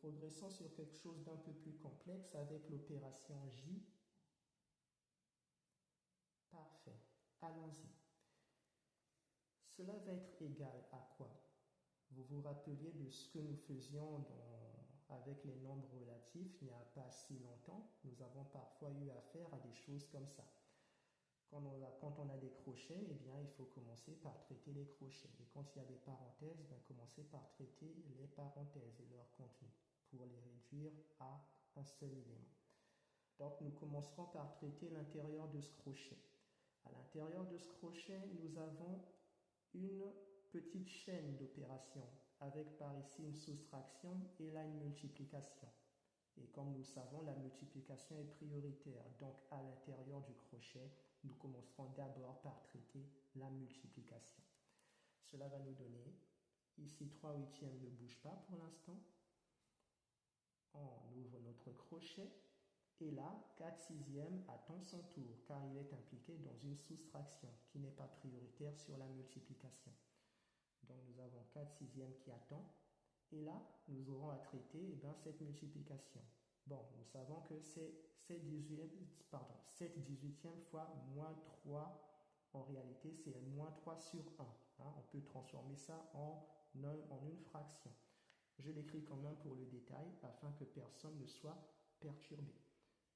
progressons sur quelque chose d'un peu plus complexe avec l'opération J. Parfait. Allons-y. Cela va être égal à quoi? Vous vous rappeliez de ce que nous faisions avec les nombres relatifs il n'y a pas si longtemps. Nous avons parfois eu affaire à des choses comme ça. Quand on a des crochets, eh bien, il faut commencer par traiter les crochets. Et quand il y a des parenthèses, commencer par traiter les parenthèses et leur contenu pour les réduire à un seul élément. Donc, nous commencerons par traiter l'intérieur de ce crochet. À l'intérieur de ce crochet, nous avons une petite chaîne d'opérations avec par ici une soustraction et là une multiplication. Et comme nous le savons, la multiplication est prioritaire. Donc, à l'intérieur du crochet, nous commencerons d'abord par traiter la multiplication. Cela va nous donner, ici 3/8 ne bouge pas pour l'instant. On ouvre notre crochet. Et là, 4/6 attend son tour, car il est impliqué dans une soustraction qui n'est pas prioritaire sur la multiplication. Donc, nous avons 4/6 qui attend. Et là, nous aurons à traiter cette multiplication. Bon, nous savons que c'est 7 18e fois moins 3. En réalité, c'est moins 3 sur 1. On peut transformer ça en une fraction. Je l'écris quand même pour le détail, afin que personne ne soit perturbé.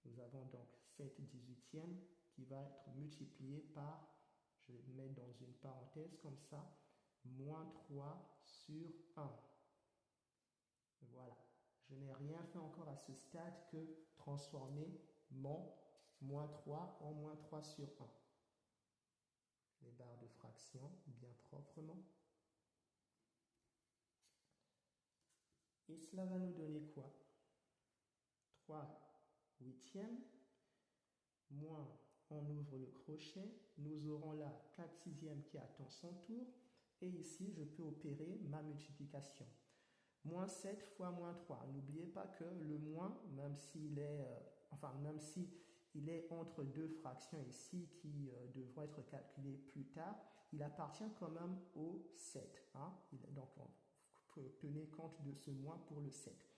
Nous avons donc 7 18e qui va être multiplié par, je vais le mettre dans une parenthèse comme ça, moins 3 sur 1. Voilà. Je n'ai rien fait encore à ce stade que transformer mon moins 3 en moins 3 sur 1. Les barres de fraction bien proprement. Et cela va nous donner quoi? 3/8 moins, on ouvre le crochet, nous aurons là 4/6 qui attend son tour, et ici je peux opérer ma multiplication. Moins 7 fois moins 3. N'oubliez pas que le moins, même s'il est entre deux fractions ici qui devront être calculées plus tard, il appartient quand même au 7. Donc, tenez compte de ce moins pour le 7.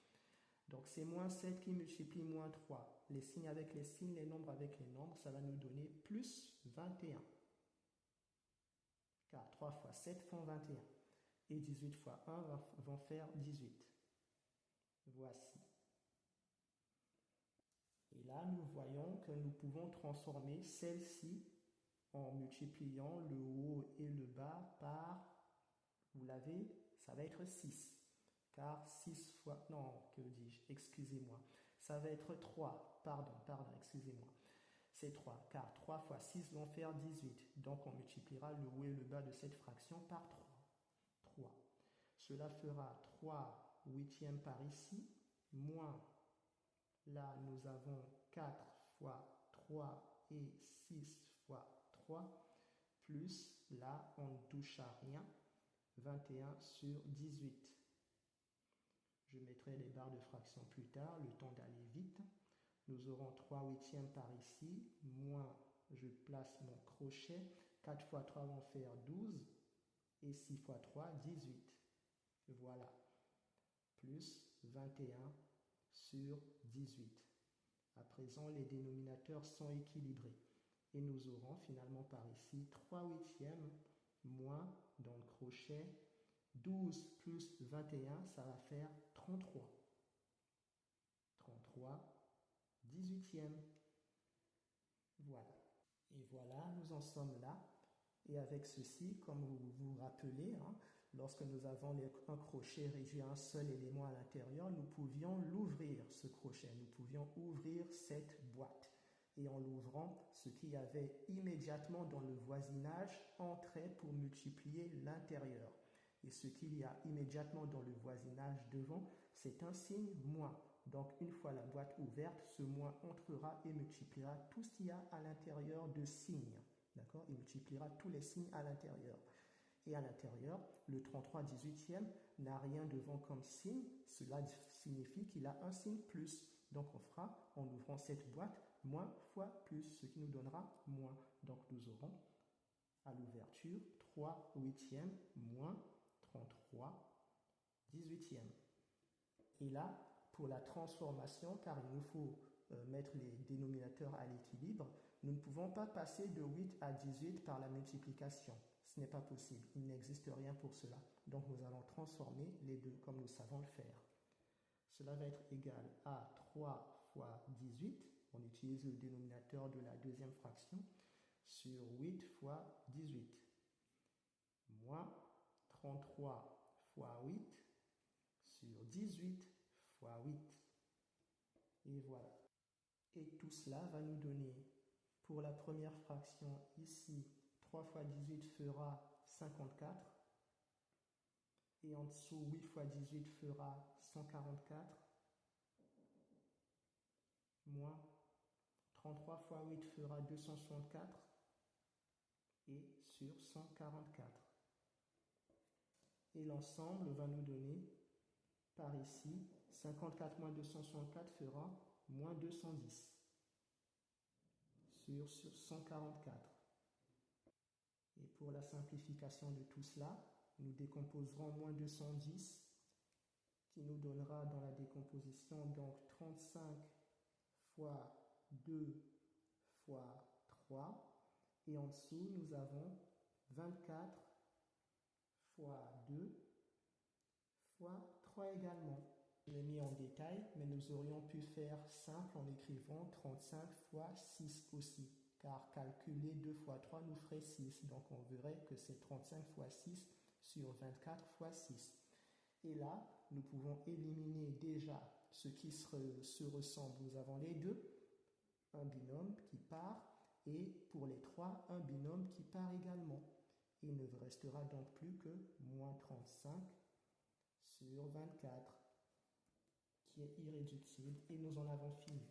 Donc, c'est moins 7 qui multiplie moins 3. Les signes avec les signes, les nombres avec les nombres, ça va nous donner plus 21. Car 3 fois 7 font 21. Et 18 fois 1 vont faire 18. Voici. Et là, nous voyons que nous pouvons transformer celle-ci en multipliant le haut et le bas par, vous l'avez, ça va être 6. Car 6 fois, non, que dis-je, excusez-moi. Ça va être 3, pardon, excusez-moi. C'est 3, car 3 fois 6 vont faire 18. Donc, on multipliera le haut et le bas de cette fraction par 3. Cela fera 3/8 par ici, moins, là nous avons 4 fois 3 et 6 fois 3, plus, là on ne touche à rien, 21 sur 18. Je mettrai les barres de fraction plus tard, le temps d'aller vite. Nous aurons 3/8 par ici, moins, je place mon crochet, 4 fois 3 vont faire 12, et 6 fois 3, 18. Voilà. Plus 21 sur 18. À présent, les dénominateurs sont équilibrés. Et nous aurons finalement par ici 3/8 moins, dans le crochet, 12 plus 21, ça va faire 33. 33/18. Voilà. Et voilà, nous en sommes là. Et avec ceci, comme vous vous rappelez, lorsque nous avons un crochet réduit à un seul élément à l'intérieur, nous pouvions l'ouvrir, ce crochet. Nous pouvions ouvrir cette boîte. Et en l'ouvrant, ce qu'il y avait immédiatement dans le voisinage entrait pour multiplier l'intérieur. Et ce qu'il y a immédiatement dans le voisinage devant, c'est un signe moins. Donc, une fois la boîte ouverte, ce moins entrera et multipliera tout ce qu'il y a à l'intérieur de signes. D'accord? Il multipliera tous les signes à l'intérieur. Et à l'intérieur, le 33/18 n'a rien devant comme signe. Cela signifie qu'il a un signe plus. Donc on fera, en ouvrant cette boîte, moins fois plus, ce qui nous donnera moins. Donc nous aurons à l'ouverture 3/8 moins 33/18. Et là, pour la transformation, car il nous faut mettre les dénominateurs à l'équilibre, nous ne pouvons pas passer de 8 à 18 par la multiplication. Ce n'est pas possible. Il n'existe rien pour cela. Donc nous allons transformer les deux comme nous savons le faire. Cela va être égal à 3 fois 18. On utilise le dénominateur de la deuxième fraction sur 8 fois 18. Moins 33 fois 8 sur 18 fois 8. Et voilà. Et tout cela va nous donner, pour la première fraction ici, 3 fois 18 fera 54. Et en dessous, 8 fois 18 fera 144. Moins 33 fois 8 fera 264. Et sur 144. Et l'ensemble va nous donner, par ici, 54 moins 264 fera moins 210 sur 144. Et pour la simplification de tout cela, nous décomposerons moins 210 qui nous donnera dans la décomposition donc 35 fois 2 fois 3. Et en dessous, nous avons 24 fois 2 fois 3 également. Je l'ai mis en détail, mais nous aurions pu faire simple en écrivant 35 fois 6 aussi, car calculer 2 fois 3 nous ferait 6, donc on verrait que c'est 35 fois 6 sur 24 fois 6. Et là, nous pouvons éliminer déjà ce qui se ressemble. Nous avons les deux, un binôme qui part, et pour les 3, un binôme qui part également. Il ne restera donc plus que moins 35 sur 24, qui est irréductible, et nous en avons fini.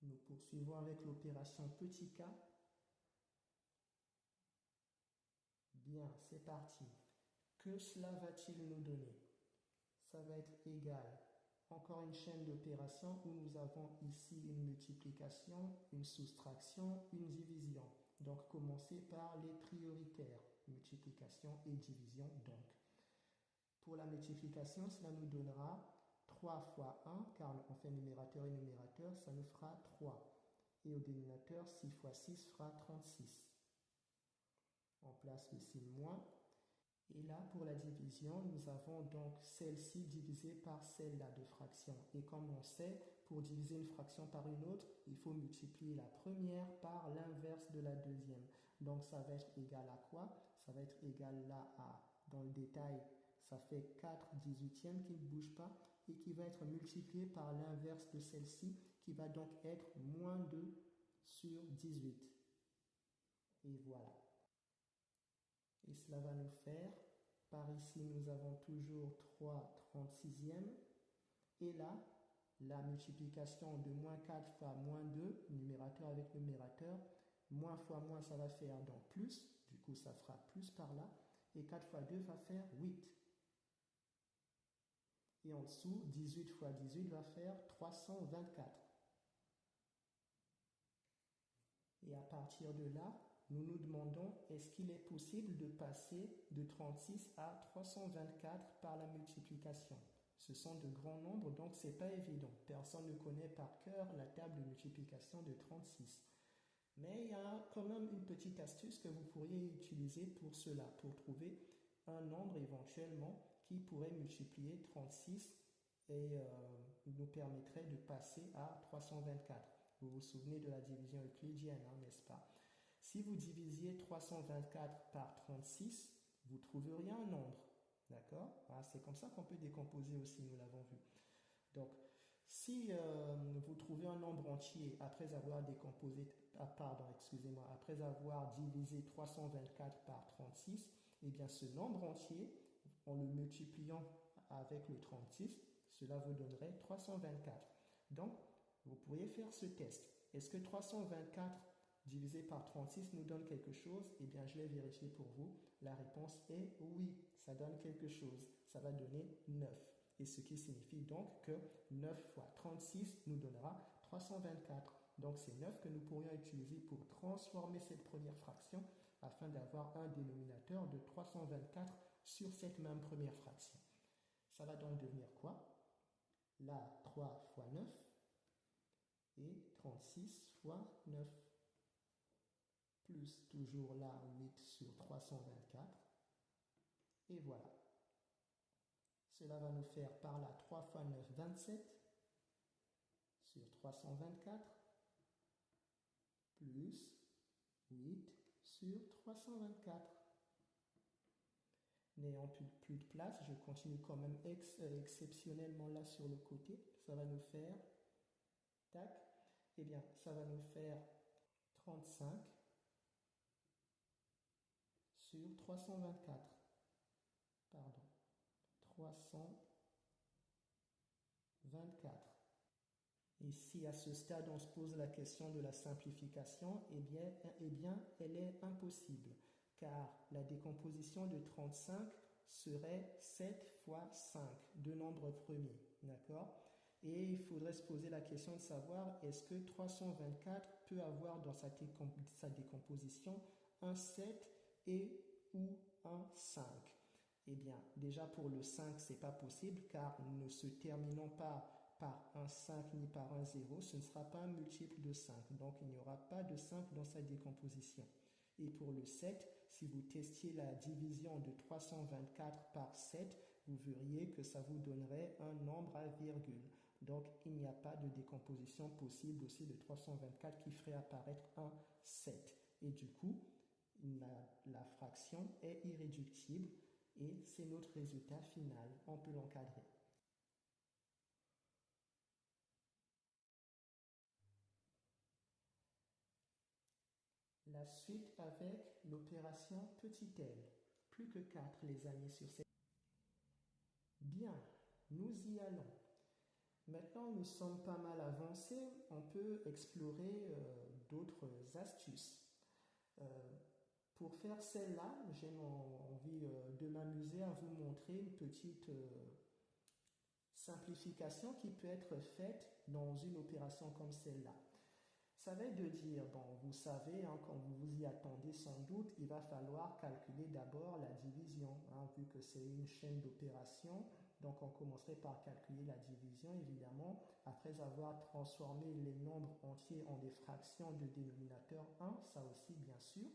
Nous poursuivons avec l'opération petit k. Bien, c'est parti. Que cela va-t-il nous donner? Ça va être égal. Encore une chaîne d'opérations où nous avons ici une multiplication, une soustraction, une division. Donc, commencer par les prioritaires. Multiplication et division, donc. Pour la multiplication, cela nous donnera 3 fois 1, car on fait numérateur et numérateur, ça nous fera 3. Et au dénominateur, 6 fois 6 fera 36. On place le signe moins. Et là, pour la division, nous avons donc celle-ci divisée par celle-là de fraction. Et comme on sait, pour diviser une fraction par une autre, il faut multiplier la première par l'inverse de la deuxième. Donc ça va être égal à quoi? Ça va être égal là à, dans le détail, ça fait 4 18e qui ne bouge pas et qui va être multiplié par l'inverse de celle-ci, qui va donc être moins 2 sur 18. Et voilà. Et cela va nous faire, par ici nous avons toujours 3 36e. Et là, la multiplication de moins 4 fois moins 2, numérateur avec numérateur, moins fois moins ça va faire donc plus, du coup ça fera plus par là. Et 4 fois 2 va faire 8. Et en dessous, 18 fois 18 va faire 324. Et à partir de là, nous nous demandons, est-ce qu'il est possible de passer de 36 à 324 par la multiplication? Ce sont de grands nombres, donc ce n'est pas évident. Personne ne connaît par cœur la table de multiplication de 36. Mais il y a quand même une petite astuce que vous pourriez utiliser pour cela, pour trouver un nombre éventuellement qui pourrait multiplier 36 et nous permettrait de passer à 324. Vous vous souvenez de la division euclidienne, n'est-ce pas? Si vous divisiez 324 par 36, vous trouveriez un nombre. D'accord? C'est comme ça qu'on peut décomposer aussi, nous l'avons vu. Donc, si vous trouvez un nombre entier après avoir décomposé, après avoir divisé 324 par 36, eh bien ce nombre entier, en le multipliant avec le 36, cela vous donnerait 324. Donc, vous pourriez faire ce test. Est-ce que 324 divisé par 36 nous donne quelque chose? Eh bien, je l'ai vérifié pour vous. La réponse est oui, ça donne quelque chose. Ça va donner 9. Et ce qui signifie donc que 9 fois 36 nous donnera 324. Donc, c'est 9 que nous pourrions utiliser pour transformer cette première fraction afin d'avoir un dénominateur de 324 sur cette même première fraction. Ça va donc devenir quoi? Là, 3 fois 9 et 36 fois 9. Plus toujours là, 8 sur 324. Et voilà. Cela va nous faire par là 3 fois 9, 27 sur 324 plus 8 sur 324. N'ayant plus de place, je continue quand même exceptionnellement là sur le côté. Ça va nous faire, tac, eh bien, ça va nous faire 35 sur 324. Pardon, 324. Et si à ce stade on se pose la question de la simplification, eh bien elle est impossible, car la décomposition de 35 serait 7 fois 5, deux nombres premiers, d'accord? Et il faudrait se poser la question de savoir, est-ce que 324 peut avoir dans sa décomposition un 7 et ou un 5? Eh bien, déjà pour le 5, ce n'est pas possible, car ne se terminant pas par un 5 ni par un 0, ce ne sera pas un multiple de 5. Donc, il n'y aura pas de 5 dans sa décomposition. Et pour le 7, si vous testiez la division de 324 par 7, vous verriez que ça vous donnerait un nombre à virgule. Donc, il n'y a pas de décomposition possible aussi de 324 qui ferait apparaître un 7. Et du coup, la fraction est irréductible et c'est notre résultat final. On peut l'encadrer. La suite avec l'opération petit l. Plus que 4 les amis sur cette. Bien, nous y allons. Maintenant, nous sommes pas mal avancés. On peut explorer d'autres astuces. Pour faire celle-là, j'ai envie de m'amuser à vous montrer une petite simplification qui peut être faite dans une opération comme celle-là. Ça va être de dire, bon, vous savez, hein, quand vous vous y attendez sans doute, il va falloir calculer d'abord la division, hein, vu que c'est une chaîne d'opérations. Donc, on commencerait par calculer la division, évidemment, après avoir transformé les nombres entiers en des fractions de dénominateur 1, ça aussi, bien sûr.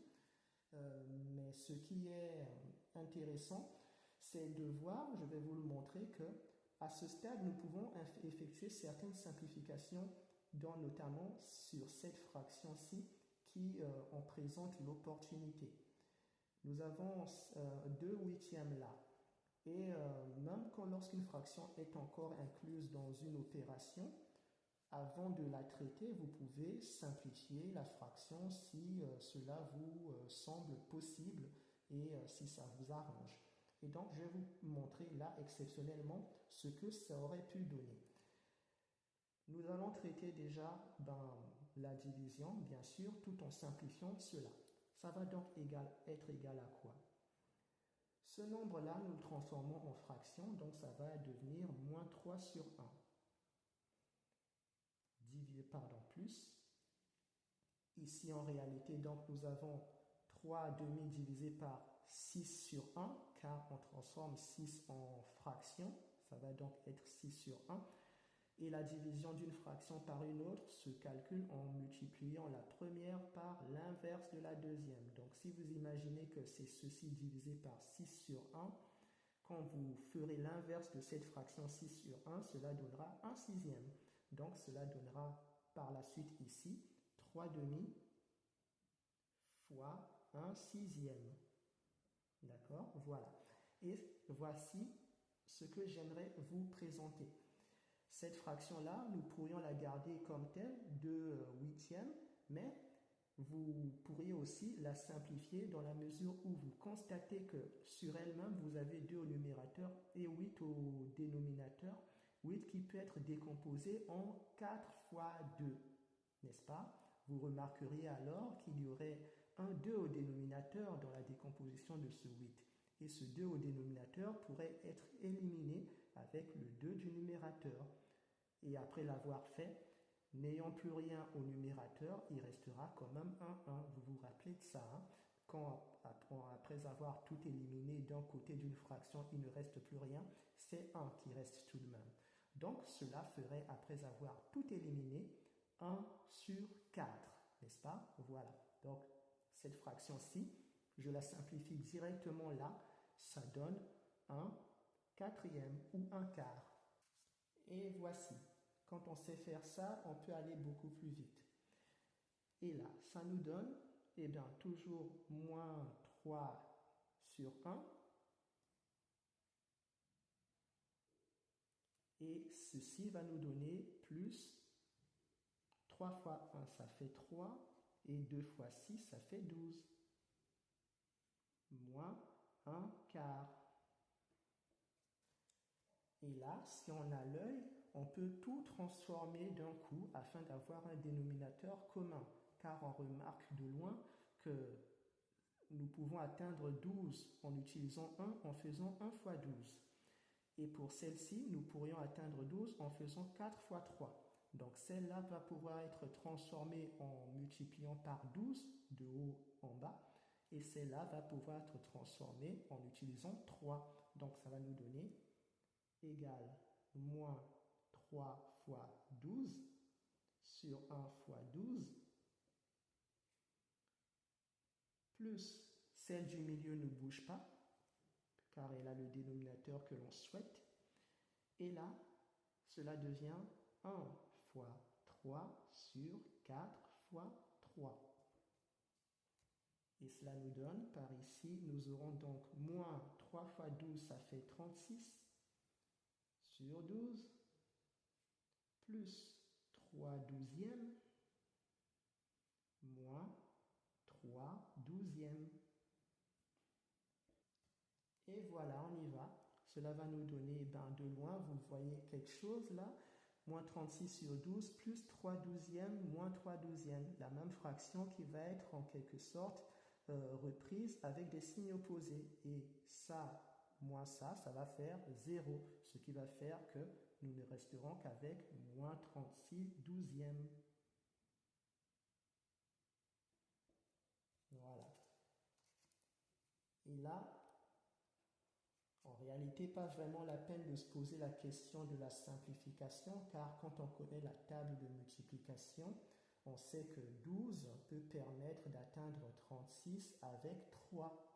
Mais ce qui est intéressant, c'est de voir, je vais vous le montrer, que à ce stade, nous pouvons effectuer certaines simplifications, notamment sur cette fraction-ci qui en présente l'opportunité. Nous avons 2 huitièmes là. Et même lorsqu'une fraction est encore incluse dans une opération, avant de la traiter, vous pouvez simplifier la fraction si cela vous semble possible et si ça vous arrange. Et donc, je vais vous montrer là exceptionnellement ce que ça aurait pu donner. Nous allons traiter déjà la division, bien sûr, tout en simplifiant cela. Ça va donc être égal à quoi? Ce nombre-là, nous le transformons en fraction, donc ça va devenir moins 3 sur 1. Plus. Ici, en réalité, donc, nous avons 3 demi divisé par 6 sur 1, car on transforme 6 en fraction. Ça va donc être 6 sur 1. Et la division d'une fraction par une autre se calcule en multipliant la première par l'inverse de la deuxième. Donc, si vous imaginez que c'est ceci divisé par 6 sur 1, quand vous ferez l'inverse de cette fraction 6 sur 1, cela donnera 1 sixième. Donc, cela donnera par la suite ici 3 demi fois 1 sixième. D'accord? Voilà. Et voici ce que j'aimerais vous présenter. Cette fraction-là, nous pourrions la garder comme telle, 2 huitièmes, mais vous pourriez aussi la simplifier dans la mesure où vous constatez que sur elle-même, vous avez 2 au numérateur et 8 au dénominateur. 8 qui peut être décomposé en 4 fois 2, n'est-ce pas? Vous remarqueriez alors qu'il y aurait un 2 au dénominateur dans la décomposition de ce 8. Et ce 2 au dénominateur pourrait être éliminé avec le 2 du numérateur. Et après l'avoir fait, n'ayant plus rien au numérateur, il restera quand même un 1. Vous vous rappelez de ça, hein? après avoir tout éliminé d'un côté d'une fraction, il ne reste plus rien, c'est 1 qui reste tout de même. Donc cela ferait, après avoir tout éliminé, 1 sur 4, n'est-ce pas? Voilà. Donc cette fraction-ci, je la simplifie directement là, ça donne 1 quatrième ou 1 quart. Et voici, quand on sait faire ça, on peut aller beaucoup plus vite. Et là, ça nous donne, eh bien, toujours moins 3 sur 1. Et ceci va nous donner plus 3 fois 1, ça fait 3. Et 2 fois 6, ça fait 12. Moins 1 quart. Et là, si on a l'œil, on peut tout transformer d'un coup afin d'avoir un dénominateur commun. Car on remarque de loin que nous pouvons atteindre 12 en utilisant 1 en faisant 1 fois 12. Et pour celle-ci, nous pourrions atteindre 12 en faisant 4 fois 3. Donc celle-là va pouvoir être transformée en multipliant par 12 de haut en bas. Et celle-là va pouvoir être transformée en utilisant 3. Donc ça va nous donner égale moins 3 fois 12 sur 1 fois 12 plus celle du milieu ne bouge pas car elle a le dénominateur que l'on souhaite. Et là, cela devient 1 fois 3 sur 4 fois 3. Et cela nous donne, par ici, nous aurons donc moins 3 fois 12, ça fait 36 sur 12, plus 3 douzièmes, moins 3 douzièmes. Et voilà, on y va. Cela va nous donner, de loin, vous voyez quelque chose là, moins 36 sur 12, plus 3 douzièmes, moins 3 douzièmes. La même fraction qui va être en quelque sorte reprise avec des signes opposés. Et ça, moins ça va faire 0. Ce qui va faire que nous ne resterons qu'avec moins 36 douzièmes. Voilà. Et là, en réalité, pas vraiment la peine de se poser la question de la simplification, car quand on connaît la table de multiplication, on sait que 12 peut permettre d'atteindre 36 avec 3,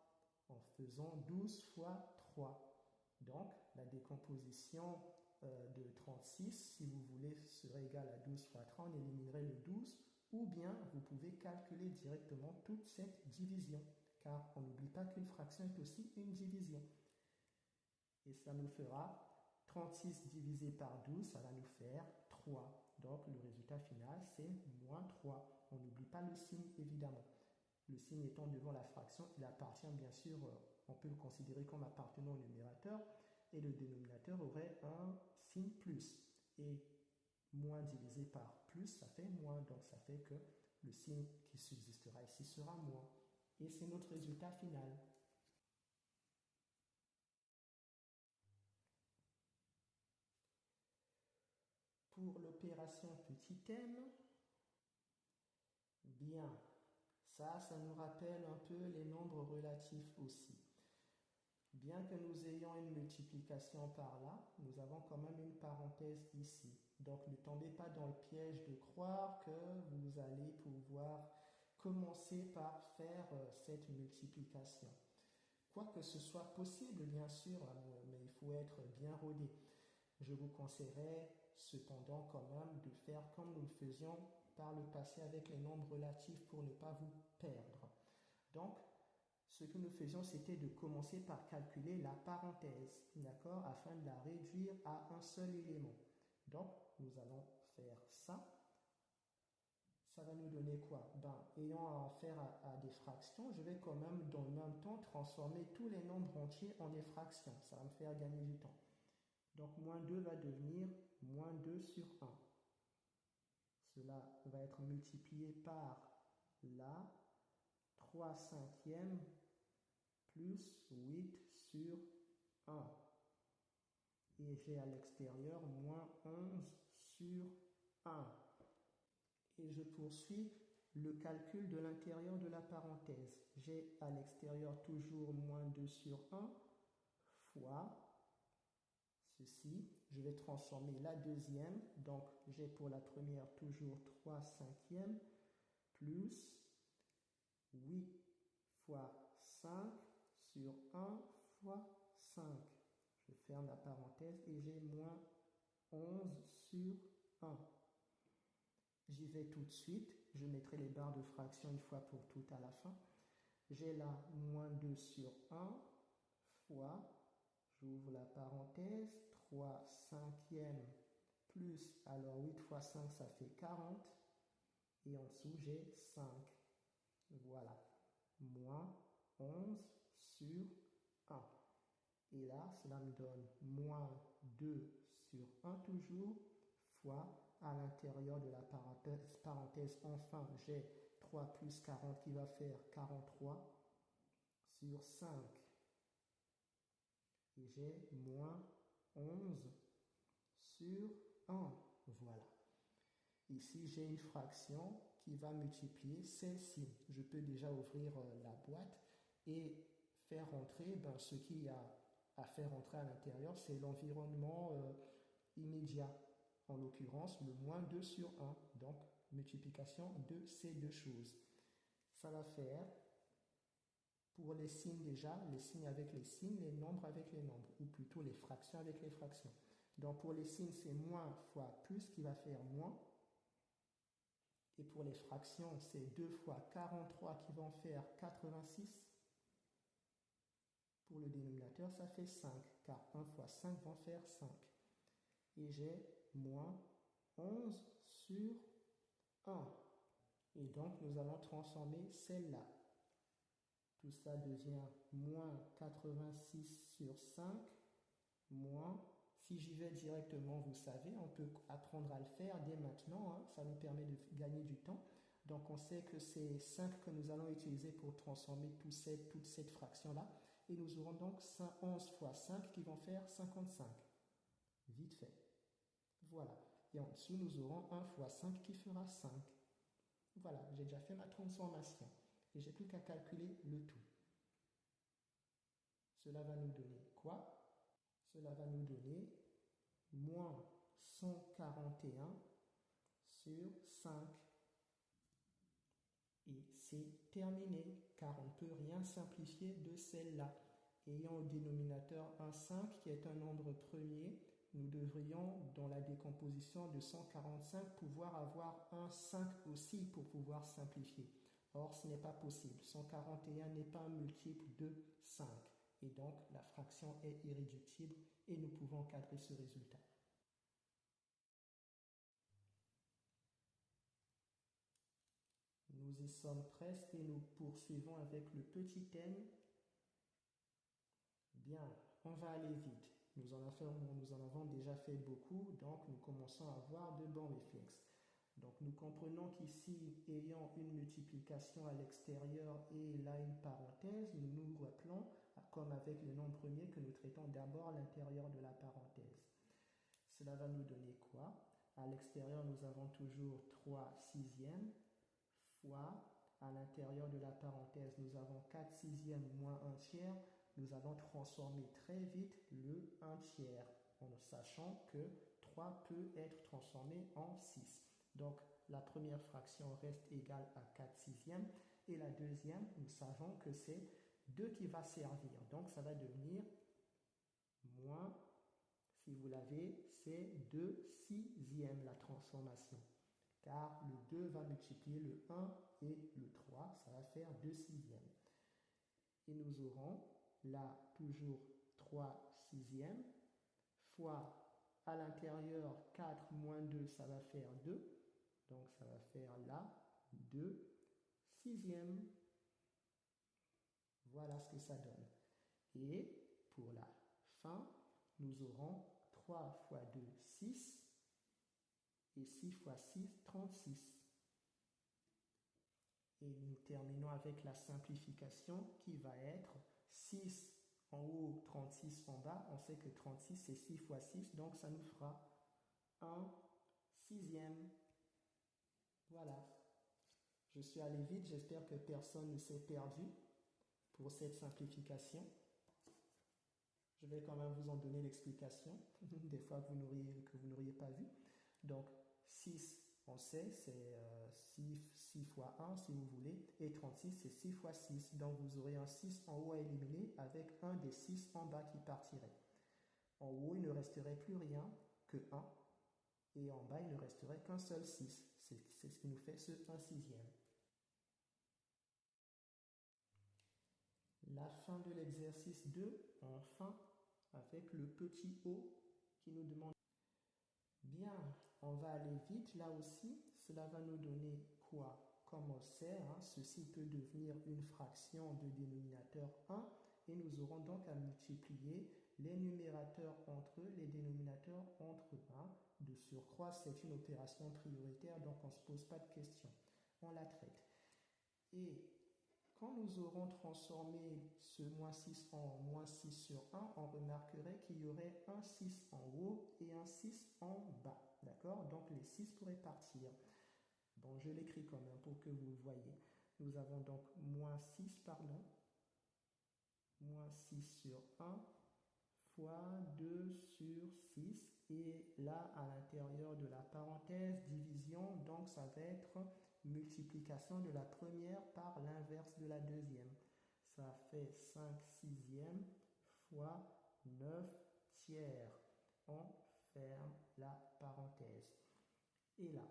en faisant 12 fois 3. Donc, la décomposition de 36, si vous voulez, serait égale à 12 fois 3, on éliminerait le 12, ou bien vous pouvez calculer directement toute cette division, car on n'oublie pas qu'une fraction est aussi une division. Et ça nous fera 36 divisé par 12, ça va nous faire 3. Donc le résultat final, c'est moins 3. On n'oublie pas le signe, évidemment. Le signe étant devant la fraction, il appartient bien sûr, on peut le considérer comme appartenant au numérateur, et le dénominateur aurait un signe plus. Et moins divisé par plus, ça fait moins. Donc ça fait que le signe qui subsistera ici sera moins. Et c'est notre résultat final. Pour l'opération petit m, bien, ça nous rappelle un peu les nombres relatifs aussi. Bien que nous ayons une multiplication par là, nous avons quand même une parenthèse ici. Donc ne tombez pas dans le piège de croire que vous allez pouvoir commencer par faire cette multiplication. Quoique ce soit possible, bien sûr, mais il faut être bien rodé. Je vous conseillerais cependant quand même de faire comme nous le faisions par le passé avec les nombres relatifs pour ne pas vous perdre. Donc, ce que nous faisions, c'était de commencer par calculer la parenthèse, d'accord, afin de la réduire à un seul élément. Donc, nous allons faire ça. Ça va nous donner quoi? Ayant affaire à des fractions, je vais quand même dans le même temps transformer tous les nombres entiers en des fractions. Ça va me faire gagner du temps. Donc, moins 2 va devenir moins 2 sur 1. Cela va être multiplié par la 3 cinquièmes plus 8 sur 1. Et j'ai à l'extérieur moins 11 sur 1. Et je poursuis le calcul de l'intérieur de la parenthèse. J'ai à l'extérieur toujours moins 2 sur 1 fois ceci. Je vais transformer la deuxième. Donc, j'ai pour la première toujours 3 cinquièmes plus 8 fois 5 sur 1 fois 5. Je ferme la parenthèse et j'ai moins 11 sur 1. J'y vais tout de suite. Je mettrai les barres de fraction une fois pour toutes à la fin. J'ai là moins 2 sur 1 fois, j'ouvre la parenthèse, 3 cinquièmes plus, alors 8 fois 5 ça fait 40. Et en dessous j'ai 5. Voilà. Moins 11 sur 1. Et là, cela me donne moins 2 sur 1 toujours, fois à l'intérieur de la parenthèse, enfin, j'ai 3 plus 40 qui va faire 43 sur 5. Et j'ai moins 11 sur 1. Voilà. Ici, j'ai une fraction qui va multiplier celle-ci. Je peux déjà ouvrir la boîte et faire entrer ce qu'il y a à faire entrer à l'intérieur, c'est l'environnement immédiat. En l'occurrence, le moins 2 sur 1. Donc, multiplication de ces deux choses. Ça va faire, pour les signes déjà, les signes avec les signes, les nombres avec les nombres, ou plutôt les fractions avec les fractions. Donc, pour les signes, c'est moins fois plus qui va faire moins. Et pour les fractions, c'est 2 fois 43 qui vont faire 86. Pour le dénominateur, ça fait 5, car 1 fois 5 vont faire 5. Et j'ai moins 11 sur 1. Et donc, nous allons transformer celle-là. Tout ça devient moins 86 sur 5, moins, si j'y vais directement, vous savez, on peut apprendre à le faire dès maintenant, hein, ça nous permet de gagner du temps. Donc, on sait que c'est 5 que nous allons utiliser pour transformer toute cette fraction-là. Et nous aurons donc 11 fois 5 qui vont faire 55. Vite fait. Voilà. Et en dessous, nous aurons 1 fois 5 qui fera 5. Voilà, j'ai déjà fait ma transformation. Et j'ai plus qu'à calculer le tout. Cela va nous donner quoi? Cela va nous donner moins 141 sur 5. Et c'est terminé, car on ne peut rien simplifier de celle-là. Ayant au dénominateur un 5 qui est un nombre premier, nous devrions, dans la décomposition de 145, pouvoir avoir un 5 aussi pour pouvoir simplifier. Or, ce n'est pas possible. 141 n'est pas un multiple de 5. Et donc, la fraction est irréductible et nous pouvons cadrer ce résultat. Nous y sommes presque et nous poursuivons avec le petit n. Bien, on va aller vite. Nous en avons déjà fait beaucoup, donc nous commençons à avoir de bons réflexes. Donc nous comprenons qu'ici, ayant une multiplication à l'extérieur et là une parenthèse, nous nous rappelons, comme avec le nombre premier, que nous traitons d'abord l'intérieur de la parenthèse. Cela va nous donner quoi? À l'extérieur, nous avons toujours 3 sixièmes fois, à l'intérieur de la parenthèse, nous avons 4 sixièmes moins 1 tiers. Nous allons transformer très vite le 1 tiers, en sachant que 3 peut être transformé en 6. Donc, la première fraction reste égale à 4 sixièmes. Et la deuxième, nous savons que c'est 2 qui va servir. Donc, ça va devenir moins, si vous l'avez, c'est 2 sixièmes la transformation. Car le 2 va multiplier le 1 et le 3, ça va faire 2 sixièmes. Et nous aurons là toujours 3 sixièmes fois à l'intérieur 4 moins 2, ça va faire 2. Donc ça va faire là 2 sixièmes. Voilà ce que ça donne. Et pour la fin, nous aurons 3 fois 2, 6. Et 6 fois 6, 36. Et nous terminons avec la simplification qui va être 6 en haut, 36 en bas. On sait que 36 c'est 6 fois 6, donc ça nous fera 1 sixième. Voilà. Je suis allé vite, j'espère que personne ne s'est perdu pour cette simplification. Je vais quand même vous en donner l'explication, des fois que vous n'auriez pas vu. Donc, 6, on sait, c'est 6 fois 1 si vous voulez, et 36, c'est 6 fois 6. Donc, vous aurez un 6 en haut à éliminer avec un des 6 en bas qui partirait. En haut, il ne resterait plus rien que 1, et en bas, il ne resterait qu'un seul 6. C'est ce qui nous fait ce 1/6. La fin de l'exercice 2, enfin, avec le petit O qui nous demande. Bien, on va aller vite là aussi. Cela va nous donner quoi? Comme on sait, ceci peut devenir une fraction de dénominateur 1 et nous aurons donc à multiplier les numérateurs entre eux, les dénominateurs entre eux. De surcroît, c'est une opération prioritaire, donc on ne se pose pas de questions. On la traite. Et quand nous aurons transformé ce moins 6 en moins 6 sur 1, on remarquerait qu'il y aurait un 6 en haut et un 6 en bas. D'accord? Donc les 6 pourraient partir. Bon, je l'écris quand même pour que vous le voyez. Nous avons donc moins 6, moins 6 sur 1 fois 2 sur 6. Et là, à l'intérieur de la parenthèse, division, donc ça va être multiplication de la première par l'inverse de la deuxième. Ça fait 5 sixièmes fois 9 tiers. On ferme la parenthèse. Et là,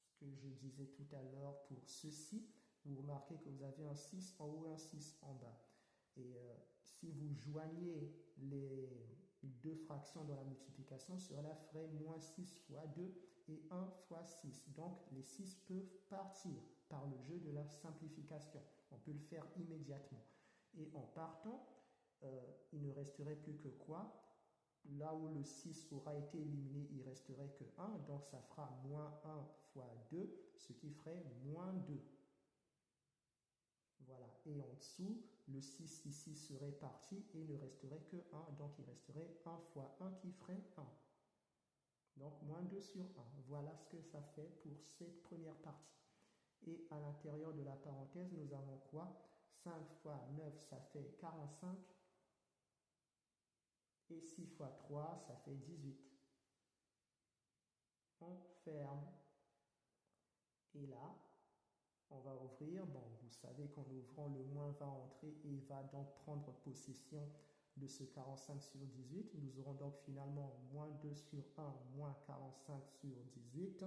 ce que je disais tout à l'heure pour ceci, vous remarquez que vous avez un 6 en haut et un 6 en bas. Et si vous joignez les deux fractions dans la multiplication, cela ferait moins 6 fois 2 et 1 fois 6. Donc les 6 peuvent partir par le jeu de la simplification. On peut le faire immédiatement. Et en partant, il ne resterait plus que quoi? Là où le 6 aura été éliminé, il ne resterait que 1. Donc ça fera moins 1 fois 2, ce qui ferait moins 2. Voilà, et en dessous, le 6 ici serait parti et il ne resterait que 1, donc il resterait 1 fois 1 qui ferait 1. Donc moins 2 sur 1. Voilà ce que ça fait pour cette première partie. Et à l'intérieur de la parenthèse, nous avons quoi? 5 fois 9, ça fait 45. Et 6 fois 3, ça fait 18. On ferme. Et là, on va ouvrir. Bon, vous savez qu'en ouvrant, le moins va entrer et va donc prendre possession de ce 45 sur 18. Nous aurons donc finalement moins 2 sur 1, moins 45 sur 18.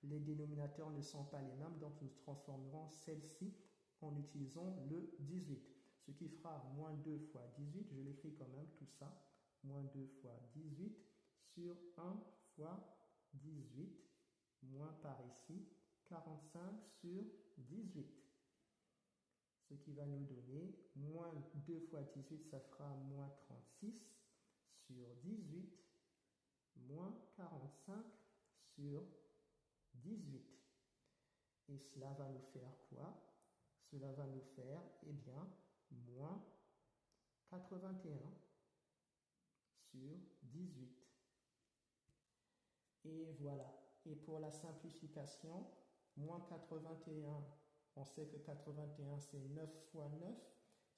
Les dénominateurs ne sont pas les mêmes, donc nous transformerons celle-ci en utilisant le 18. Ce qui fera moins 2 fois 18, je l'écris quand même tout ça, moins 2 fois 18 sur 1 fois 18, moins par ici, 45 sur 18. Ce qui va nous donner moins 2 fois 18, ça fera moins 36 sur 18, moins 45 sur 18. Et cela va nous faire quoi? Cela va nous faire, eh bien, moins 81 sur 18. Et voilà. Et pour la simplification, moins 81, on sait que 81 c'est 9 fois 9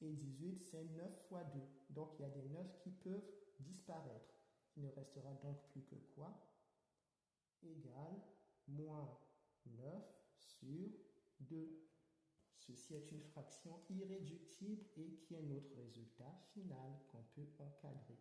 et 18 c'est 9 fois 2. Donc il y a des 9 qui peuvent disparaître. Il ne restera donc plus que quoi? Égal moins 9 sur 2. Ceci est une fraction irréductible et qui est notre résultat final qu'on peut encadrer.